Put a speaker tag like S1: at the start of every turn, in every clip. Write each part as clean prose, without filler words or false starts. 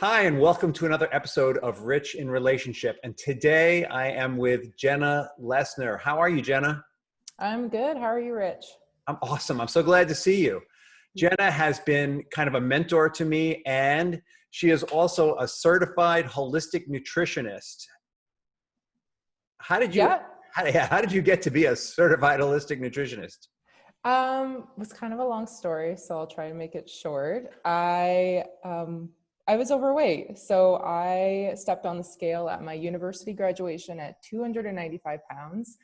S1: Hi, and welcome to another episode of Rich in Relationship. And today I am with Jenna Lessner. How are you, Jenna?
S2: I'm good. How are you, Rich?
S1: I'm awesome. I'm so glad to see you. Jenna has been kind of a mentor to me, and she is also a certified holistic nutritionist. How did you,
S2: Yeah.
S1: how did you get to be a certified holistic nutritionist?
S2: It was kind of a long story, so I'll try and make it short. I was overweight, so I stepped on the scale at my university graduation at 295 pounds,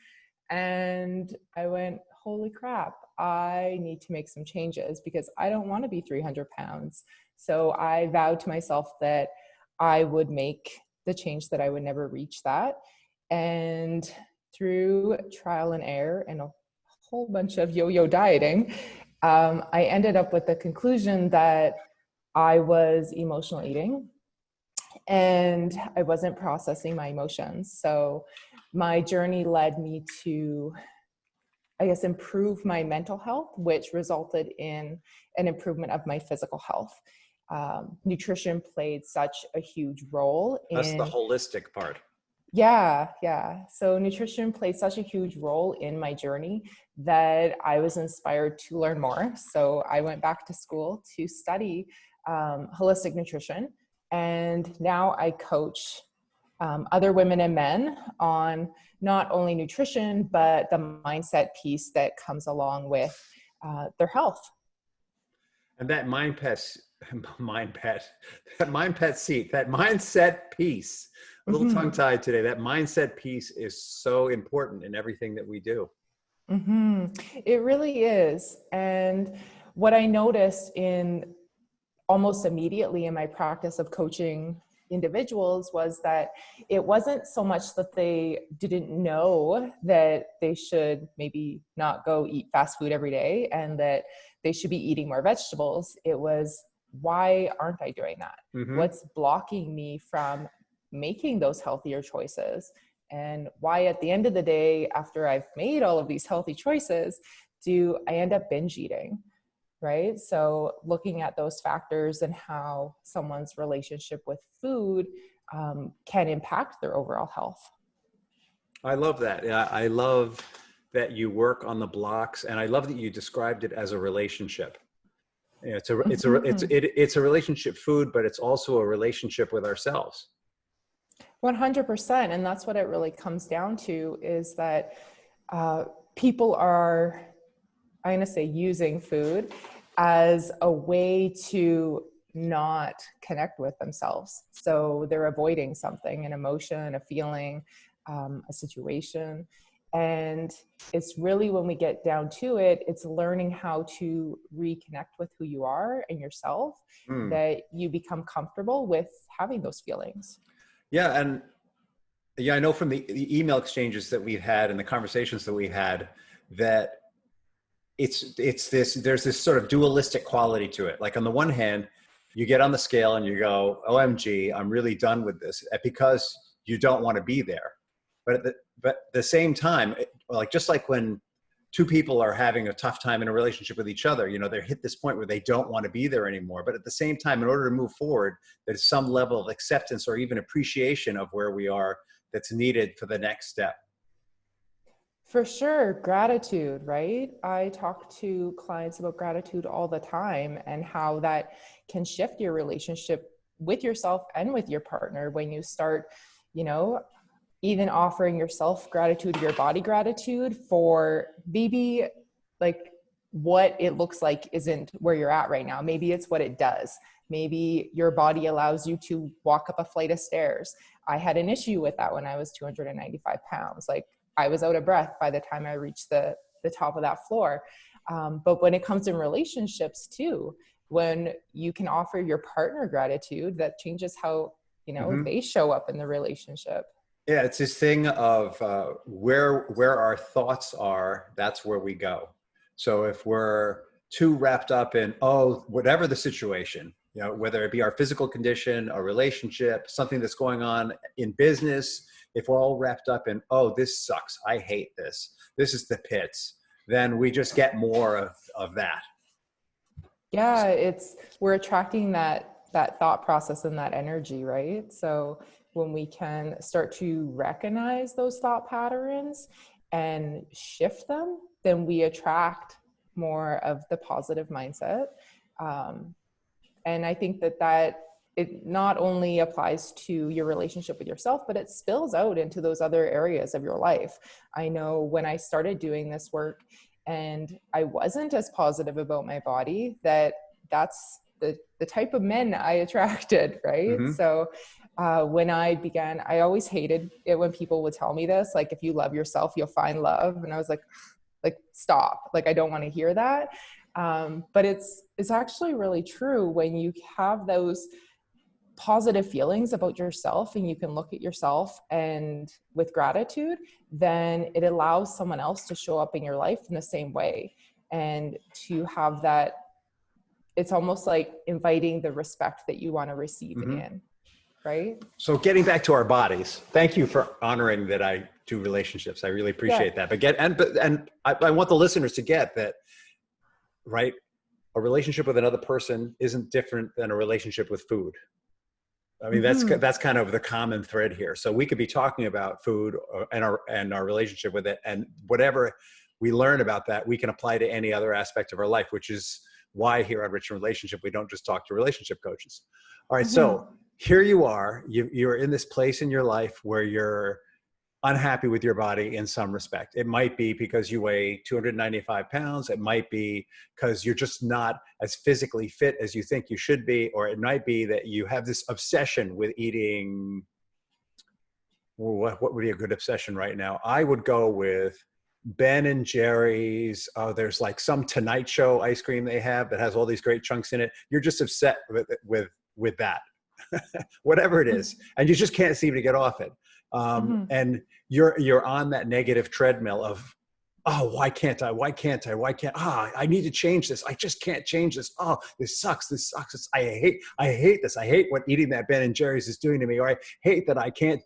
S2: and I went, holy crap, I need to make some changes because I don't want to be 300 pounds. So I vowed to myself that I would make the change, that I would never reach that. And through trial and error and a whole bunch of yo-yo dieting, I ended up with the conclusion that I was emotional eating and I wasn't processing my emotions. So my journey led me to, I guess, improve my mental health, which resulted in an improvement of my physical health. Nutrition played such a huge role
S1: That's the
S2: in
S1: holistic part.
S2: Yeah. So nutrition played such a huge role in my journey that I was inspired to learn more. So I went back to school to study holistic nutrition. And now I coach other women and men on not only nutrition, but the mindset piece that comes along with their health.
S1: And that mindset piece, a little
S2: Mm-hmm.
S1: tongue-tied today, that mindset piece is so important in everything that we do.
S2: Mm-hmm. It really is. And what I noticed in almost immediately in my practice of coaching individuals was that it wasn't so much that they didn't know that they should maybe not go eat fast food every day and that they should be eating more vegetables. It was, why aren't I doing that?
S1: Mm-hmm.
S2: What's blocking me from making those healthier choices? And why at the end of the day, after I've made all of these healthy choices, do I end up binge eating? Right? So looking at those factors and how someone's relationship with food can impact their overall health.
S1: I love that. Yeah, I love that you work on the blocks, and I love that you described it as a relationship. Yeah, it's a relationship food, but it's also a relationship with ourselves.
S2: 100%. And that's what it really comes down to, is that people are, I'm going to say, using food as a way to not connect with themselves. So they're avoiding something, an emotion, a feeling, a situation. And it's really, when we get down to it, it's learning how to reconnect with who you are and yourself, that you become comfortable with having those feelings.
S1: Yeah. And yeah, I know from the email exchanges that we've had and the conversations that we had that there's this sort of dualistic quality to it. Like, on the one hand, you get on the scale and you go, OMG, I'm really done with this, because you don't want to be there. But at the same time, like, just like when two people are having a tough time in a relationship with each other, they hit this point where they don't want to be there anymore. But at the same time, in order to move forward, there's some level of acceptance or even appreciation of where we are that's needed for the next step.
S2: For sure. Gratitude, right? I talk to clients about gratitude all the time and how that can shift your relationship with yourself and with your partner when you start, even offering yourself gratitude, your body gratitude for maybe like what it looks like isn't where you're at right now. Maybe it's what it does. Maybe your body allows you to walk up a flight of stairs. I had an issue with that when I was 295 pounds. Like, I was out of breath by the time I reached the top of that floor. But when it comes in relationships too, when you can offer your partner gratitude, that changes how, they show up in the relationship.
S1: Yeah, it's this thing of where our thoughts are, that's where we go. So if we're too wrapped up in, whatever the situation, whether it be our physical condition, a relationship, something that's going on in business, if we're all wrapped up in, this sucks, I hate this is the pits, then we just get more of that.
S2: Yeah, we're attracting that that thought process and that energy, right? So when we can start to recognize those thought patterns and shift them, then we attract more of the positive mindset. And I think that it not only applies to your relationship with yourself, but it spills out into those other areas of your life. I know when I started doing this work and I wasn't as positive about my body, that's the type of men I attracted, right?
S1: Mm-hmm.
S2: So when I began, I always hated it when people would tell me this, like, if you love yourself, you'll find love. And I was like, stop. Like, I don't want to hear that. But it's actually really true. When you have those positive feelings about yourself and you can look at yourself and with gratitude, then it allows someone else to show up in your life in the same way, and to have that, it's almost like inviting the respect that you want to receive
S1: Mm-hmm.
S2: in, right?
S1: So getting back to our bodies, thank you for honoring that I do relationships. I really appreciate that. But I want the listeners to get that, right? A relationship with another person isn't different than a relationship with food. I mean, that's kind of the common thread here. So we could be talking about food and our relationship with it, and whatever we learn about that, we can apply to any other aspect of our life, which is why here on Rich in Relationship, we don't just talk to relationship coaches. All right. So here you are, you're in this place in your life where you're unhappy with your body in some respect. It might be because you weigh 295 pounds. It might be because you're just not as physically fit as you think you should be. Or it might be that you have this obsession with eating. What would be a good obsession right now? I would go with Ben and Jerry's. There's like some Tonight Show ice cream they have that has all these great chunks in it. You're just upset with that, whatever it is, and you just can't seem to get off it. And you're on that negative treadmill of, oh, why can't I need to change this. I just can't change this. Oh, this sucks. I hate this. I hate what eating that Ben and Jerry's is doing to me. Or I hate that I can't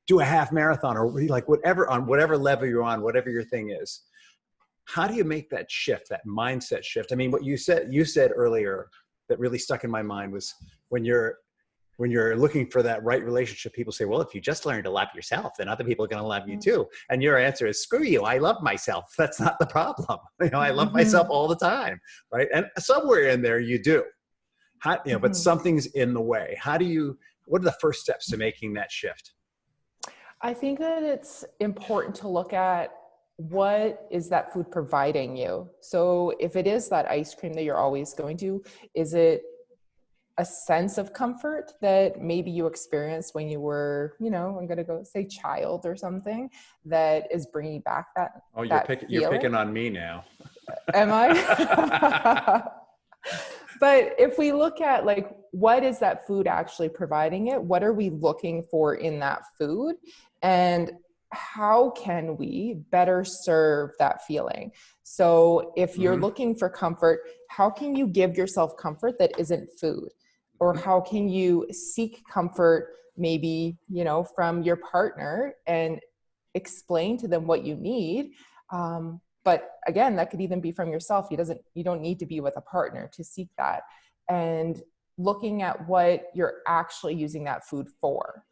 S1: do a half marathon, or like whatever, on whatever level you're on, whatever your thing is. How do you make that shift, that mindset shift? I mean, what you said earlier that really stuck in my mind was when you're looking for that right relationship, people say, well, if you just learn to love yourself, then other people are going to love you too. And your answer is, screw you. I love myself. That's not the problem. I love myself all the time. Right. And somewhere in there you do. But something's in the way. What are the first steps to making that shift?
S2: I think that it's important to look at, what is that food providing you? So if it is that ice cream that you're always going to, is it a sense of comfort that maybe you experienced when you were, I'm going to go say child or something, that is bringing back that?
S1: Oh, you're picking on me now.
S2: Am I? But if we look at, like, what is that food actually providing it? What are we looking for in that food? And how can we better serve that feeling? So if you're looking for comfort, how can you give yourself comfort that isn't food? Or how can you seek comfort, maybe, from your partner, and explain to them what you need? But again, that could even be from yourself. You don't need to be with a partner to seek that. And looking at what you're actually using that food for.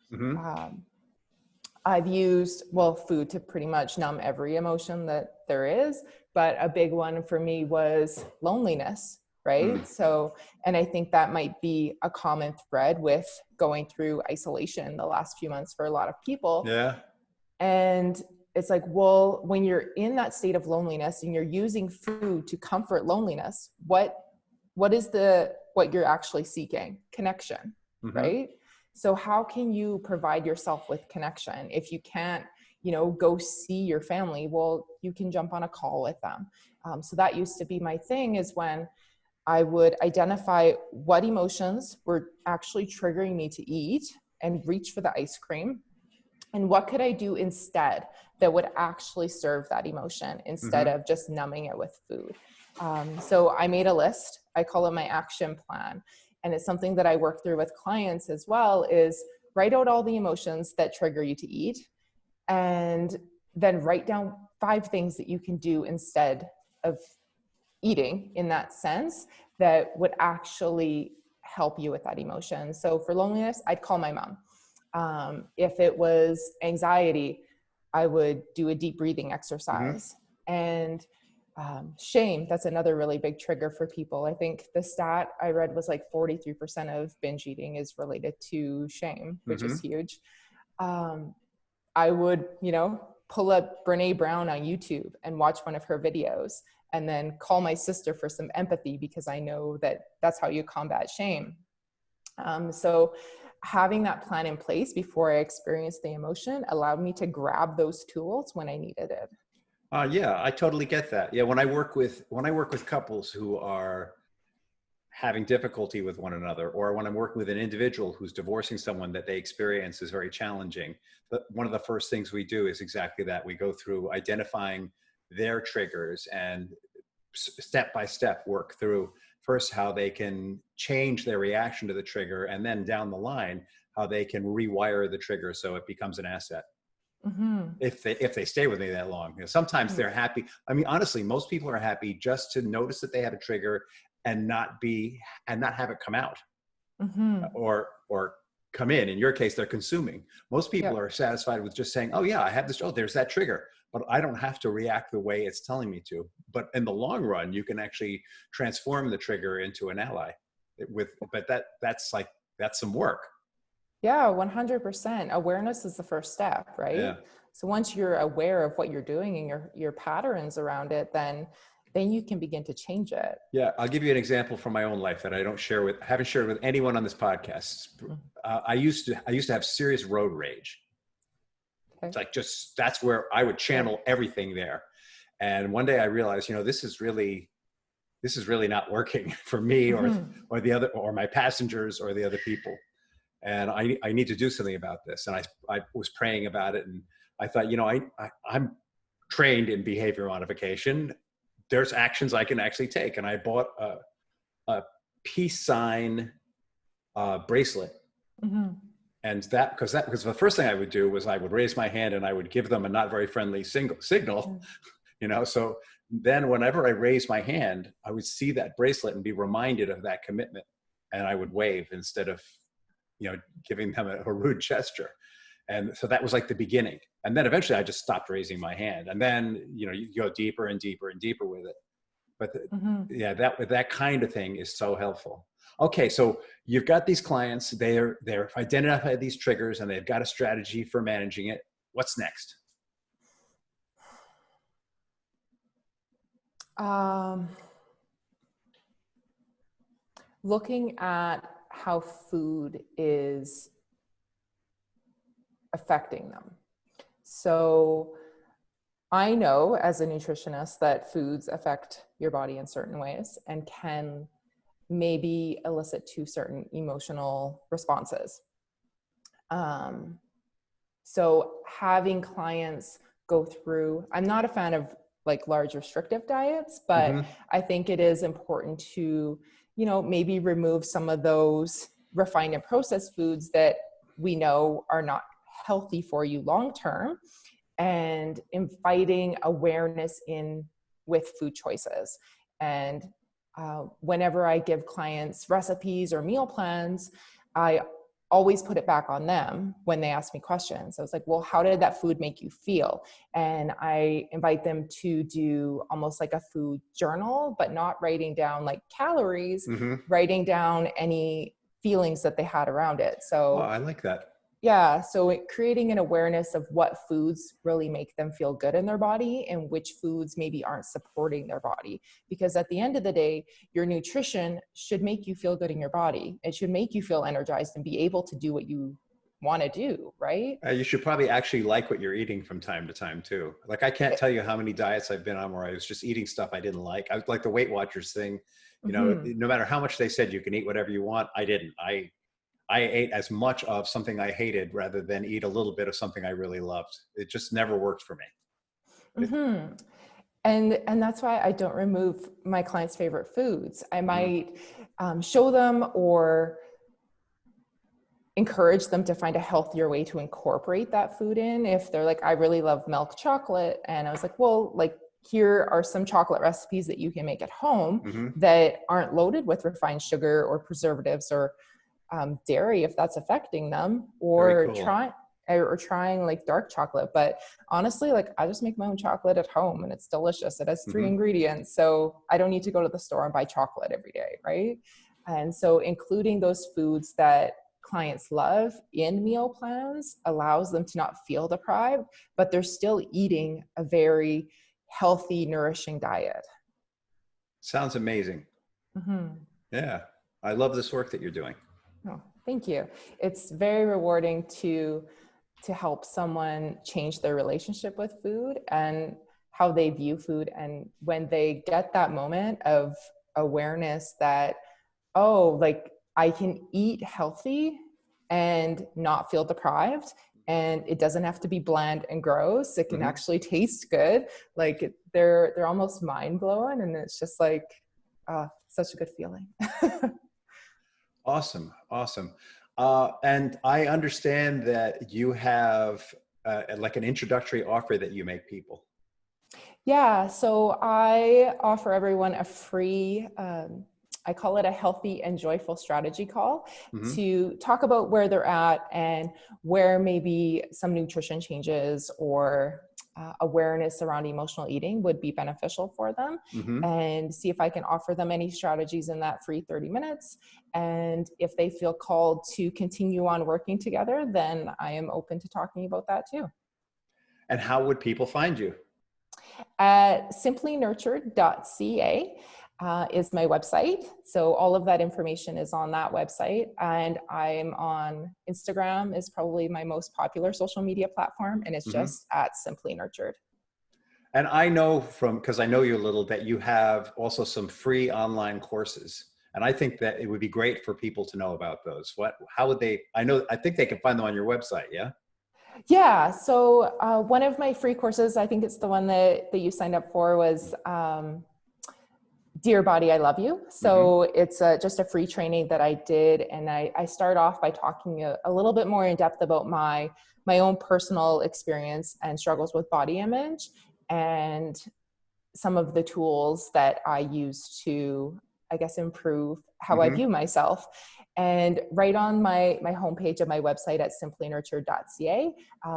S2: I've used, food to pretty much numb every emotion that there is, but a big one for me was loneliness, right? So, and I think that might be a common thread with going through isolation the last few months for a lot of people.
S1: Yeah.
S2: And it's like, well, when you're in that state of loneliness and you're using food to comfort loneliness, what you're actually seeking? Connection, right? So how can you provide yourself with connection? If you can't, go see your family, well, you can jump on a call with them. So that used to be my thing, is when I would identify what emotions were actually triggering me to eat and reach for the ice cream. And what could I do instead that would actually serve that emotion instead of just numbing it with food? So I made a list. I call it my action plan. And it's something that I work through with clients as well, is write out all the emotions that trigger you to eat, and then write down 5 things that you can do instead of eating in that sense that would actually help you with that emotion. So for loneliness, I'd call my mom. If it was anxiety, I would do a deep breathing exercise. And shame, that's another really big trigger for people. I think the stat I read was like 43% of binge eating is related to shame, which is huge. I would, pull up Brene Brown on YouTube and watch one of her videos, and then call my sister for some empathy, because I know that that's how you combat shame. So having that plan in place before I experienced the emotion allowed me to grab those tools when I needed it.
S1: Yeah, I totally get that. Yeah, when I work with couples who are having difficulty with one another, or when I'm working with an individual who's divorcing someone that they experience is very challenging, but one of the first things we do is exactly that. We go through identifying their triggers and step by step work through first how they can change their reaction to the trigger, and then down the line how they can rewire the trigger so it becomes an asset. If they stay with me that long. Sometimes they're happy. I mean, honestly, most people are happy just to notice that they have a trigger and not have it come out, or come in. In your case, they're consuming. Most people are satisfied with just saying, oh yeah, I have this, oh, there's that trigger, but I don't have to react the way it's telling me to. But in the long run, you can actually transform the trigger into an ally but that's some work.
S2: Yeah, 100%. Awareness is the first step, right?
S1: Yeah.
S2: So once you're aware of what you're doing and your patterns around it, then you can begin to change it.
S1: Yeah, I'll give you an example from my own life that I haven't shared with anyone on this podcast. I used to have serious road rage. Okay. It's like that's where I would channel everything there. And one day I realized, this is really not working for me or the other, or my passengers or the other people. And I need to do something about this. And I was praying about it, and I thought, I'm trained in behavior modification. There's actions I can actually take. And I bought a peace sign bracelet. And because the first thing I would do was I would raise my hand and I would give them a not very friendly signal, so then whenever I raised my hand, I would see that bracelet and be reminded of that commitment. And I would wave instead of, giving them a rude gesture. And so that was like the beginning. And then eventually I just stopped raising my hand. And then, you go deeper and deeper and deeper with it. But that kind of thing is so helpful. Okay. So you've got these clients, they've identified these triggers and they've got a strategy for managing it. What's next?
S2: Looking at how food is affecting them. So I know as a nutritionist that foods affect your body in certain ways and can maybe elicit to certain emotional responses. So having clients go through, I'm not a fan of like large restrictive diets, but I think it is important to, maybe remove some of those refined and processed foods that we know are not healthy for you long-term, and inviting awareness in with food choices. And whenever I give clients recipes or meal plans, I always put it back on them when they ask me questions. I was like, well, how did that food make you feel? And I invite them to do almost like a food journal, but not writing down like calories, writing down any feelings that they had around it. So
S1: I like that.
S2: Yeah. So creating an awareness of what foods really make them feel good in their body and which foods maybe aren't supporting their body. Because at the end of the day, your nutrition should make you feel good in your body. It should make you feel energized and be able to do what you want to do, right?
S1: You should probably actually like what you're eating from time to time too. Like I can't tell you how many diets I've been on where I was just eating stuff I didn't like. I was like the Weight Watchers thing, no matter how much they said you can eat whatever you want, I didn't. I ate as much of something I hated rather than eat a little bit of something I really loved. It just never worked for me.
S2: And that's why I don't remove my clients' favorite foods. I might show them or encourage them to find a healthier way to incorporate that food in. If they're like, I really love milk chocolate. And I was like, well, like, here are some chocolate recipes that you can make at home
S1: Mm-hmm.
S2: that aren't loaded with refined sugar or preservatives or dairy if that's affecting them,
S1: Very
S2: or
S1: cool.
S2: trying like dark chocolate. But honestly, like I just make my own chocolate at home and it's delicious. It has 3
S1: Mm-hmm.
S2: ingredients, so I don't need to go to the store and buy chocolate every day, right? And so including those foods that clients love in meal plans allows them to not feel deprived, but they're still eating a very healthy, nourishing diet.
S1: Sounds amazing.
S2: Mm-hmm.
S1: Yeah. I love this work that you're doing.
S2: Oh, thank you. It's very rewarding to help someone change their relationship with food and how they view food. And when they get that moment of awareness that, oh, like I can eat healthy and not feel deprived, and it doesn't have to be bland and gross. It can
S1: Mm-hmm.
S2: actually taste good. Like they're almost mind blowing, and it's just like, such a good feeling.
S1: Awesome. Awesome. And I understand that you have like an introductory offer that you make people.
S2: Yeah, so I offer everyone a free, I call it a healthy and joyful strategy call
S1: Mm-hmm.
S2: to talk about where they're at and where maybe some nutrition changes or awareness around emotional eating would be beneficial for them,
S1: Mm-hmm.
S2: and see if I can offer them any strategies in that free 30 minutes. And if they feel called to continue on working together, then I am open to talking about that too.
S1: And how would people find you?
S2: At simplynurtured.ca is my website. So all of that information is on that website. And I'm on Instagram, is probably my most popular social media platform. And it's
S1: Mm-hmm.
S2: just at Simply Nurtured.
S1: And I know because I know you a little, that you have also some free online courses. And I think that it would be great for people to know about those. How would they, I think they can find them on your website. Yeah.
S2: Yeah. So one of my free courses, I think it's the one that you signed up for, was Dear Body, I Love You.
S1: Mm-hmm.
S2: So it's just a free training that I did. And I start off by talking a little bit more in depth about my own personal experience and struggles with body image, and some of the tools that I use to, I guess, improve how I
S1: Mm-hmm.
S2: view myself. And right on my homepage of my website at simplynurtured.ca,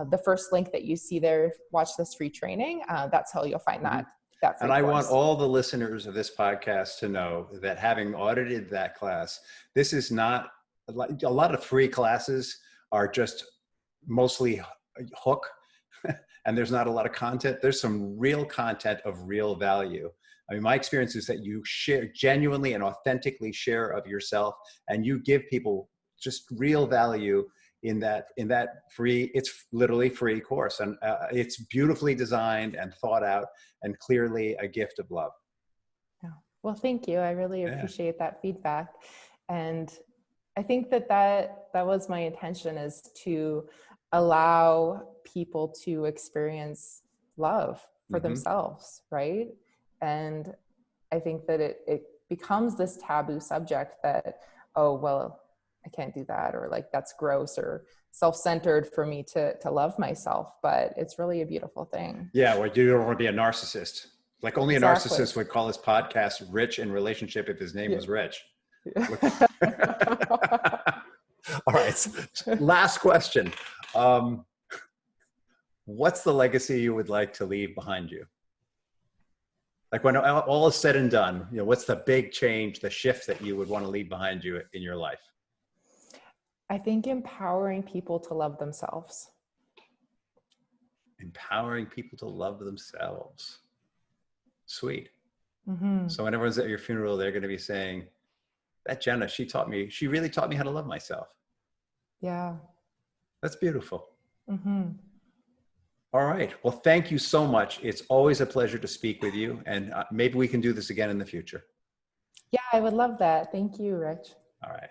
S2: the first link that you see there, watch this free training, that's how you'll find
S1: Mm-hmm.
S2: that
S1: And
S2: free
S1: I want
S2: course.
S1: all the listeners of this podcast to know that, having audited that class, this is not like a lot of free classes are just mostly hook and there's not a lot of content. There's some real content of real value. I mean, my experience is that you share genuinely and authentically share of yourself, and you give people just real value in that free, it's literally free course. And it's beautifully designed and thought out and clearly a gift of love.
S2: Yeah. Well, thank you. I really
S1: Yeah.
S2: appreciate that feedback. And I think that was my intention, is to allow people to experience love for
S1: Mm-hmm.
S2: themselves, right? And I think that it becomes this taboo subject that, oh, well, I can't do that, or like that's gross or self-centered for me to love myself. But it's really a beautiful thing.
S1: Yeah, well, you don't want to be a narcissist. Like, only a
S2: Exactly.
S1: narcissist would call his podcast Rich in Relationship if his name
S2: Yeah.
S1: was Rich. All right. Last question. What's the legacy you would like to leave behind you? Like, when all is said and done, what's the big change, the shift that you would want to leave behind you in your life?
S2: I think empowering people to love themselves.
S1: Empowering people to love themselves. Sweet.
S2: Mm-hmm.
S1: So when everyone's at your funeral, they're going to be saying, that Jenna, she really taught me how to love myself.
S2: Yeah.
S1: That's beautiful.
S2: Mm-hmm.
S1: All right. Well, thank you so much. It's always a pleasure to speak with you. And maybe we can do this again in the future.
S2: Yeah, I would love that. Thank you, Rich.
S1: All right.